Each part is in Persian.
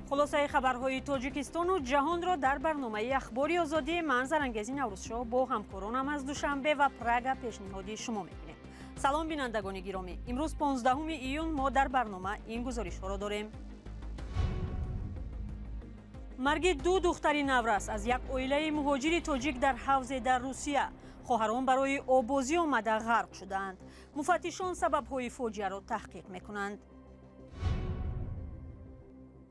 خلاصه خبرهای تاجیکستان و جهان را در برنامه اخباری آزادی من زرانگیزی نوروزشاه با همکارانم از دوشنبه و پراگ پیشنهادی شما می‌بینیم. سلام بینندگان گرامی، امروز 15 ایون ما در برنامه این گزارش ها را داریم. مرگ دو دختری نورس از یک عائله مهاجر تاجیک در حوزه در روسیه. خواهران برای آبازی آمده غرق شدند. مفتشان سبب‌های فاجعه را تحقیق می‌کنند.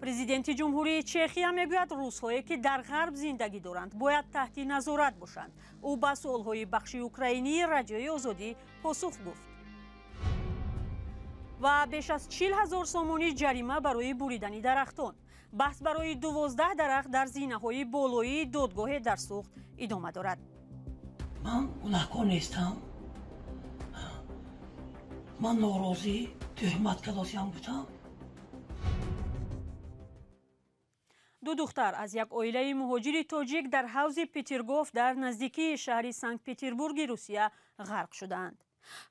پرزیدنت جمهوری چخیا میگوید روس‌هایی که در غرب زندگی دارند باید تحت نظارت باشند. او به سوال‌های بخش اوکراینی رادیوی آزادی پاسخ گفت. و بیش از 40,000 سومونی جریمه برای بریدن درختان. بحث برای 12 درخت در زینه‌های بالایی دادگاه در سوخت ادامه دارد. من گناهکار نیستم. من ناراضی تهمتکاران بودم. دو دختر از یک عائله مهاجر تاجیک در حوزه پترگوف در نزدیکی شهر سنت پتربورگ روسیه غرق شدند.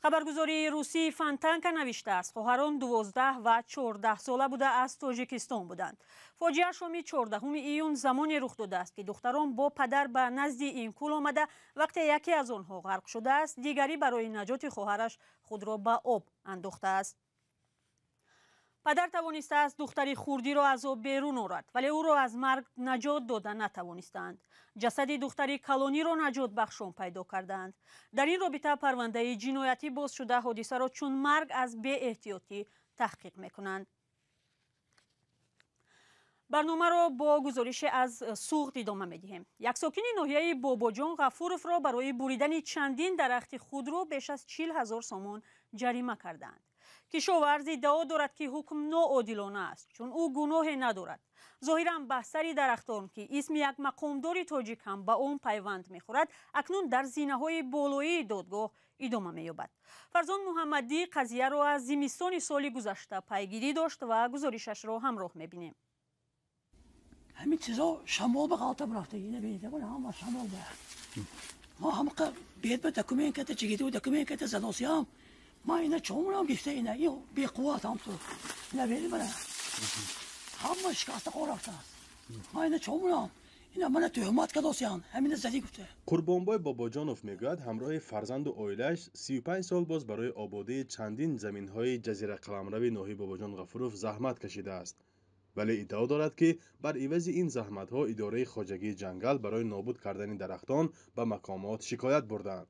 خبرگزاری روسی فانتانکا نوشته است خواهران 12 و 14 ساله بوده از تاجیکستان بودند. فاجعه شام 14 ایون زمانی رخ داده است که دختران با پدر به نزد این کوه آمده. وقتی یکی از آنها غرق شده است، دیگری برای نجات خواهرش خود را به آب انداخته است. پدر توانسته است دختری خردی را از آب بیرون آورد، ولی او را از مرگ نجات داده نتوانستند. جسد دختری کلونی را نجات بخشان پیدا کردند. در این رابطه پرونده جنایتی باز شده حادثه را چون مرگ از بی احتیاطی تحقیق میکنند. برنامه را با گزارش از سوخت ادامه میدهیم. یک ساکن ناحیه باباجان غفورف را برای بریدن چندین درخت خودرو بیش از 40,000 سومون جریمه کردند. کشاورز ادعا دارد که حکم ناعادلانه است چون او گناهی ندارد. ظاهرا بحثری درختان که اسم یک مقامدار تاجیک هم به آن پیوند میخورد اکنون در زینه‌های بالایی دادگاه ادامه می‌یابد. فرزان محمدی قضیه را از زمستان سال گذشته پیگیری داشت و گزارشش را همراه می‌بینیم. همین چیزا شمال به غلطه برفته. اینه ببینید هم شمال به ما هم بیت به دکومنت کته چگیده و دکومنت کته زداسیام ما اینا چونم گفته اینا ایو بی قوت هم تو نبیری منه همه شکست قرفته است. ما اینا چونم اینا من تهمت کداسیان همین زدی گفته. قربانبای باباجانوف میگوید همراه فرزند و عائله‌اش 35 سال باز برای آبادی چندین زمین‌های جزیره قلمرو ناحیه باباجان غفورف زحمت کشیده است. ولی ادعا دارد که بر عوض این زحمت‌ها اداره خواجگی جنگل برای نابود کردن درختان به مقامات شکایت بردند.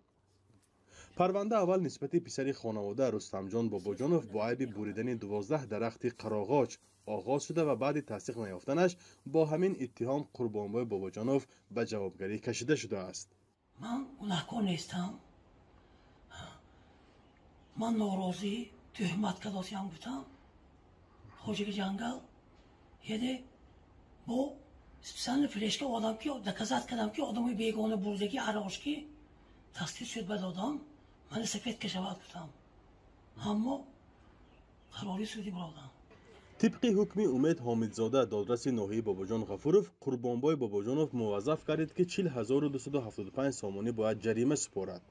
پرونده اول نسبت پسر خانواده رستمجان باباجانوف با عیب بریدن 12 درخت قراقاچ آغاز شده و بعد تصدیق نیافتنش با همین اتهام قربانبای باباجانوف به جوابگری کشیده شده است. من گناهکار نیستم. من ناراضی تهمتکاران بودم. خواجگی جنگل یعنی با سن فلشکه آدم که دکزت کردم که آدمای بیگانه بردگی عراقی تصدیق شد به دادم من سفید کشاورز بودم اما قراری سودی برادم. طبق حکم امید حامدزاده دادرس ناحیه باباجان غفورف قربانبای باباجانوف موظف کرد که 40,275 سومونی باید جریمه سپارد.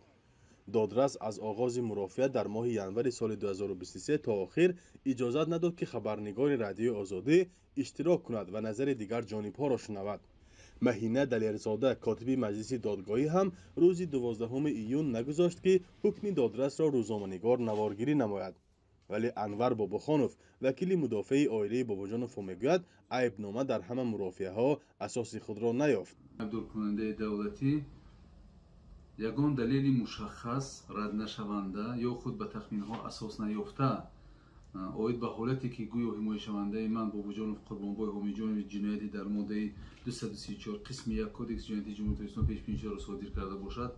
دادرس از آغاز مرافعه در ماه ینور سال 2023 تا آخر اجازت نداد که خبرنگار رادیو آزادی اشتراک کند و نظر دیگر جانب‌ها را شنود. مهینه دلیرزاده کاتب مجلس دادگاهی هم روز 12 ایون نگذاشت که حکم دادرس را روزنامه‌نگار نوارگیری نماید. ولی انور باباخانوف وکیل مدافع عائله باباجانوف میگوید عیبنامه در همه مرافعه‌ها اساس خود را نیافت. عبدالکننده دولتی یگان دلیل مشخص رد نشونده یا خود به تخمین‌ها اساس نیافته اوید به حالتی که گویا حمایت‌شونده من باباجانوف قربانبای حامیجان جنایتی در ماده 234 قسم 1 کدکس جنایتی جمهوری اسلامی پیش‌بینی را صادر کرده باشد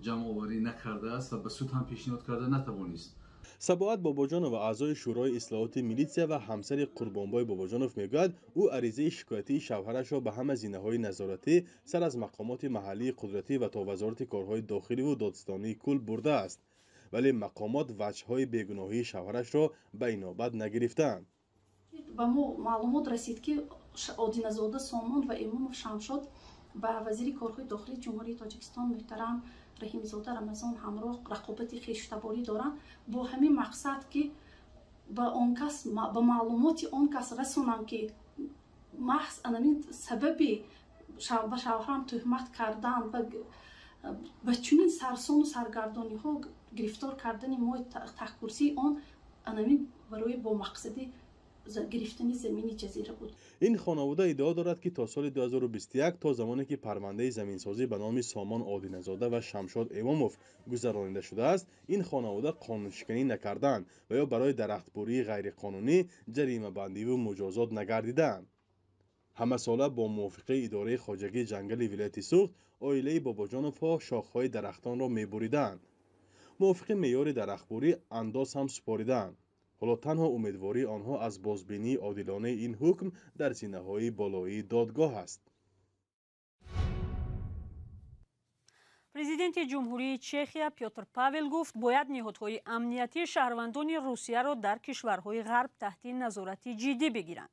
جمع آوری نکرده است و به سود هم پیشنهاد کرده نتوانست. سباعت باباجانوف و اعضای شورای اصلاحات میلیسیا و همسر قربانبای باباجانوف میگوید او عریضه شکایتی شوهرش را به همه زینه‌های نظارتی سر از مقامات محلی قدرتی و تا وزارت کارهای داخلی و دادستانی کل برده است، ولی مقامات وجه‌های بیگناهی شوهرش را به این نوبت نگرفتند. با ما معلومات رسید که آدینزاده سامان و امامov شمشاد با وزیر کارهای داخلی جمهوری تاجیکستان محترم رحیمزاده رمضان همراه رقابت خویشتباری دارند با همین مقصد که با معلومات آن کس رسونند که محض انمی سببی به شوهرم تهمت کردن به چنین سرسون و سرگردانی ها گرفتار کردن ما تحت کرسی آن انمی برای با مقصدی گرفتن زمین جزیره بود. این خانواده ادعا دارد که تا سال 2021 تا زمانی که پرونده زمینسازی به نام سامان آدینه‌زاده و شمشاد اماموف گذرانیده شده است، این خانواده قانونشکنی نکردند و یا برای درختبری غیرقانونی جریمه بندی و مجازات نگردیدند. همه ساله با موافقه اداره خواجگی جنگل ولایت سوخت، عائله باباجانوف‌ها شاخه‌های درختان را می‌بریدند. موافق معیار درختبری انداز هم سپاریدند. حالا تنها امیدواری آنها از بازبینی عادلانه این حکم در زینه‌های بالایی دادگاه است. پرزیدنت جمهوری چخیا پیوتر پاول گفت باید نهادهای امنیتی شهروندان روسیه را در کشورهای غرب تحت نظارت جدی بگیرند.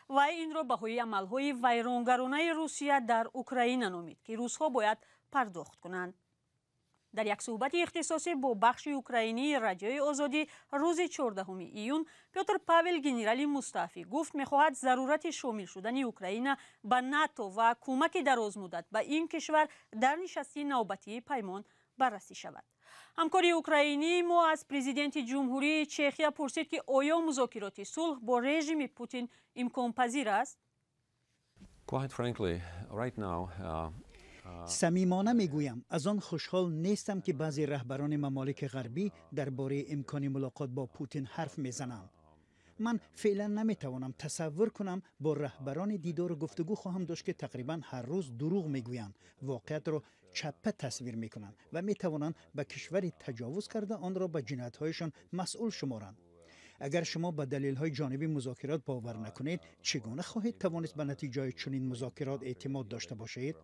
و این را بهای عملهای ویرانگرانه روسیه در اوکراین نامید که روس‌ها باید پرداخت کنند. در یک صحبت اختصاصی با بخش اوکراینی رادیوی آزادی روز 14 ایون، پیوتر پاول گنرالی مستعفی گفت می‌خواهد ضرورت شامل شدن اوکراین به ناتو و کمک درازمدت به این کشور در نشست نوبتی پیمان بررسی شود. همکاری اوکراینی ما از پرزیدنت جمهوری چخیا پرسید که آیا مذاکرات صلح با رژیم پوتین امکان پذیر است؟ Quite frankly, right now, صمیمانه میگویم از آن خوشحال نیستم که بعضی رهبران ممالک غربی درباره امکان ملاقات با پوتین حرف میزنند. من فعلا نمیتوانم تصور کنم با رهبران دیدار و گفتگو خواهم داشت که تقریبا هر روز دروغ میگویند، واقعیت را چپه تصویر میکنند و میتوانند به کشوری تجاوز کرده آن را به جنایت‌هایشان مسئول شمارند. اگر شما به دلیل‌های جانبی مذاکرات باور نکنید، چگونه خواهید توانست به نتیجه چنین مذاکرات اعتماد داشته باشید؟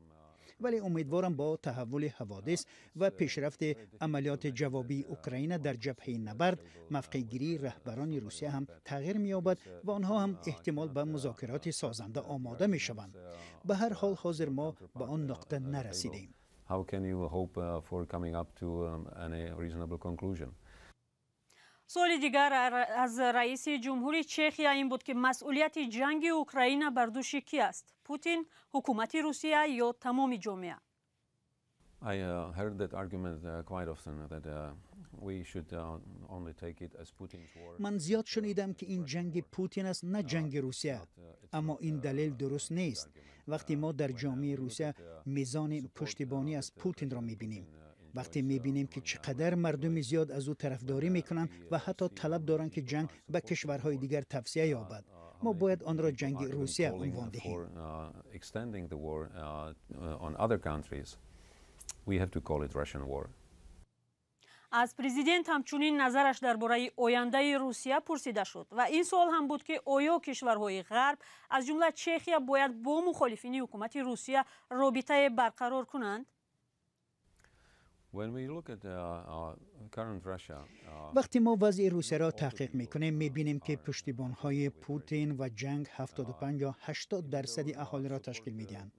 ولی امیدوارم با تحول حوادث و پیشرفت عملیات جوابی اوکراین در جبهه نبرد، موقع‌گیری رهبران روسیه هم تغییر می‌یابد و آنها هم احتمال به مذاکرات سازنده آماده می‌شوند. به هر حال حاضر ما به آن نقطه نرسیدیم. how can you hope for coming up to any reasonable conclusion? سوال دیگر از رئیس جمهوری چخیا این بود که مسئولیت جنگ اوکراین بر دوش کی است؟ پوتین، حکومت روسیه یا تمام جامعه؟ I heard that argument quite often that we should only take it as Putin's war. من زیاد شنیدم که این جنگ پوتین است نه جنگ روسیه، اما این دلیل درست نیست. وقتی ما در جامعه روسیه میزان پشتیبانی از پوتین را میبینیم، وقتی میبینیم که چقدر مردم زیاد از او طرفداری میکنند و حتی طلب دارند که جنگ به کشورهای دیگر توسعه یابد، ما باید آن را جنگ روسیه عنوان دهیم. Extending the war on other countries, we have to call it Russian war. از پرزیدنت همچنین نظرش درباره آینده روسیه پرسیده شد و این سوال هم بود که آیا کشورهای غرب از جمله چخیا باید با مخالفین حکومت روسیه رابطه برقرار کنند؟ وقتی ما وضع روسیه را تحقیق میکنیم میبینیم که پشتیبانهای پوتین و جنگ 75 یا 80% اهالی را تشکیل میدهند.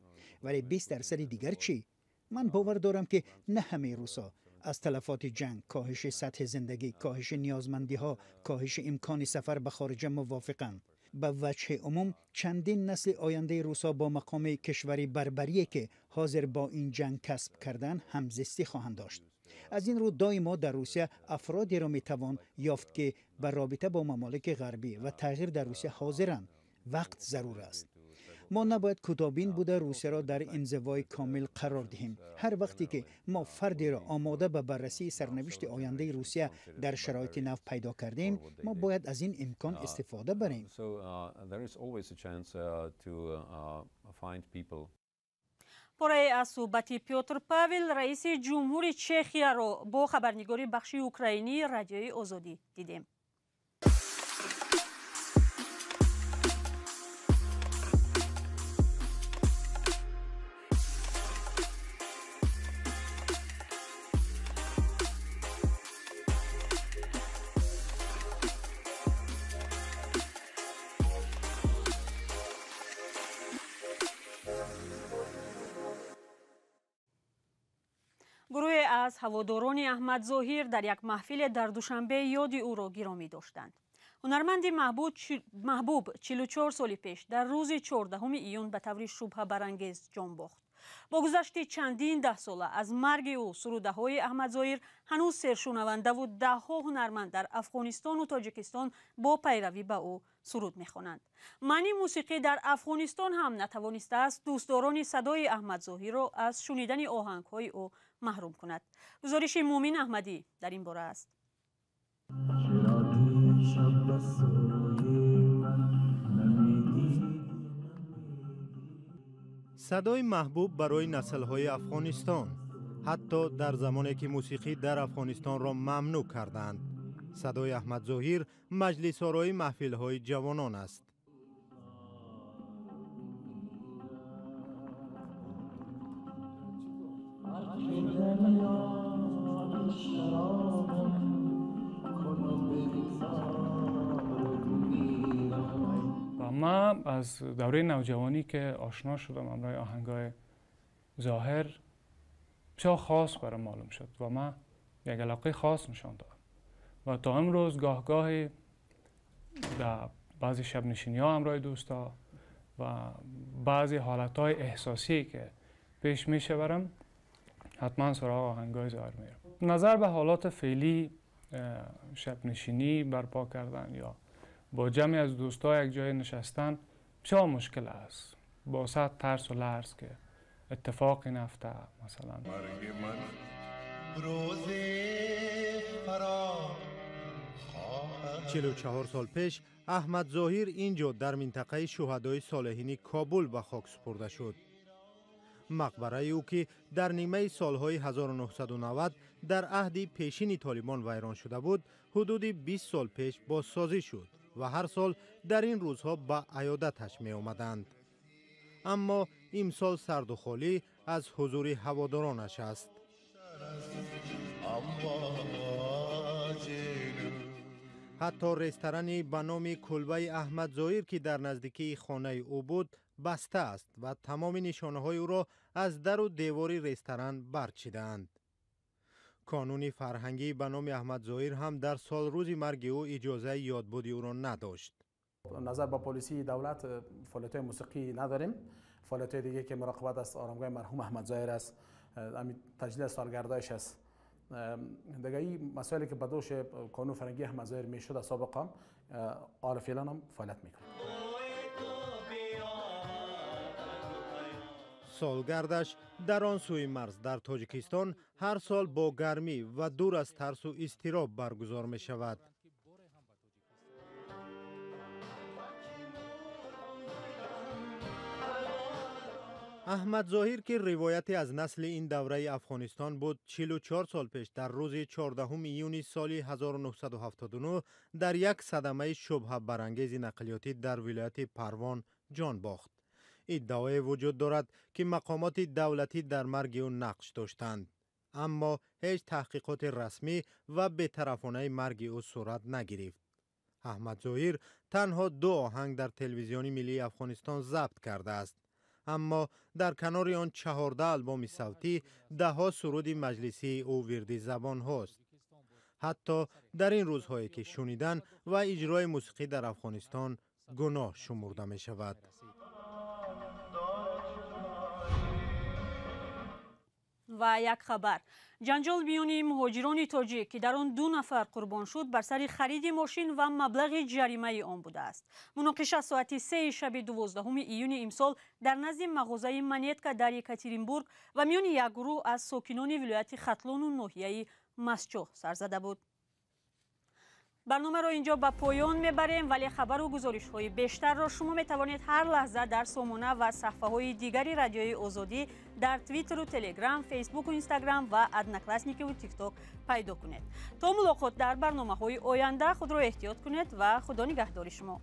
ولی 20% دیگر چی؟ من باور دارم که نه همه روسا از تلفات جنگ، کاهش سطح زندگی، کاهش نیازمندی ها، کاهش امکان سفر به خارج موافقند. به وجه عموم چندین نسل آینده روسا با مقام کشوری بربری که حاضر با این جنگ کسب کردن همزیستی خواهند داشت. از این رو دائما در روسیه افرادی را میتوان یافت که به رابطه با ممالک غربی و تغییر در روسیه حاضرند. وقت ضرور است. ما نباید کوتاه‌بین بوده روسیه را در انزوای کامل قرار دهیم. هر وقتی که ما فردی را آماده به بررسی سرنوشت آینده روسیه در شرایط نو پیدا کردیم، ما باید از این امکان استفاده بریم. پاره از صحبت پیوتر پاول رئیس جمهوری چخیا را با خبرنگاری بخش اوکراینی رادیوی آزادی دیدیم. گروه از هواداران احمد ظاهر در یک محفل در دوشنبه یاد او را گرامی داشتند. هنرمند محبوب 44 سال پیش در روز 14 ایون به طور شبهه برانگیز جان باخت. با گذشت چندین ده ساله از مرگ او سروده‌های احمد ظاهر هنوز سرشنونده و ده‌ها هنرمند در افغانستان و تاجیکستان با پیروی به او سرود می‌خوانند. معنی موسیقی در افغانستان هم نتوانسته است دوستداران صدای احمد ظاهر را از شنیدن آهنگ‌های او محروم کند. گزارش مومن احمدی در این باره است. صدای محبوب برای نسل‌های افغانستان، حتی در زمانی که موسیقی در افغانستان را ممنوع کردند. صدای احمد ظاهر مجلس‌آرای محفل‌های جوانان است. من از دوره نوجوانی که آشنا شدم امروی آهنگای ظاهر بسیار خاص برام معلوم شد و من یک علاقه خاص نشان دادم و تا امروز گاه در بعضی شب نشینی ها امروی دوستا و بعضی حالت های احساسی که پیش میشه برم حتما سراغ آهنگای ظاهر میرم. نظر به حالات فعلی شب نشینی برپا کردن یا با جمعی از دوستا یک جای نشستن بسیار مشکل است. با صد ترس و لرز که اتفاقی نفته مثلا. 44 سال پیش احمد ظاهر اینجا در منطقه شهدای صالحین کابل به خاک سپرده شد. مقبره او که در نیمه سالهای 1990 در عهد پیشین طالبان ویران شده بود، حدود 20 سال پیش بازسازی شد و هر سال در این روزها به عیادتش می آمدند. اما امسال سرد و خالی از حضور هوادارانش است. حتی رستورانی به نام کلبه احمد ظاهر که در نزدیکی خانه او بود بسته است و تمام نشانه های او را از در و دیوار رستوران برچیدند. کانون فرهنگی به نام احمد ظاهر هم در سال روز مرگ او اجازه یادبود او را نداشت. نظر به پلیسی دولت فعالیت موسیقی نداریم. فعالیت دیگه که مراقبت از آرامگاه مرحوم احمد ظاهر است، همین تجلیل سالگردایش است. دیگه این مسائلی که بدوش کانون فرهنگی احمد ظاهر میشد از سابقا حال فعلا هم فعالیت میکنه. سالگردش در آن سوی مرز در تاجیکستان هر سال با گرمی و دور از ترس و اضطراب برگزار می شود. احمد ظاهر که روایتی از نسل این دوره افغانستان بود، 44 سال پیش در روز 14 ایون سال 1979 در یک صدمه شبهه برانگیز نقلیاتی در ولایت پروان جان باخت. ادعای وجود دارد که مقامات دولتی در مرگ او نقش داشتند، اما هیچ تحقیقات رسمی و بی‌طرفانه مرگ او صورت نگرفت. احمد ظاهر تنها 2 آهنگ در تلویزیون ملی افغانستان ضبط کرده است، اما در کنار آن 14 آلبوم صوتی 10 سرود مجلسی او وردی زبان هاست. حتی در این روزهایی که شنیدن و اجرای موسیقی در افغانستان گناه شمرده می شود. و یک خبر، جنجال میان مهاجران تاجیک که در آن 2 نفر قربان شد بر سر خرید ماشین و مبلغ جریمه آن بوده است. مناقشه ساعت 3 شب 12 ایون امسال در نزد مغازه منیتکا در یکاترینبورگ و میان یک گروه از ساکنان ولایت ختلان و ناحیه مسچو سر زده بود. برنامه را اینجا به پایان میبریم، ولی خبر و گزارش های بیشتر را شما می توانید هر لحظه در سامانه و صفحه های دیگری رادیوی آزادی در توییتر و تلگرام، فیسبوک و اینستاگرام و ادناکلاسنیک و تیک تاک پیدا کنید. تا ملاقات در برنامه های آینده خود را احتیاط کنید و خدا نگهدار شما.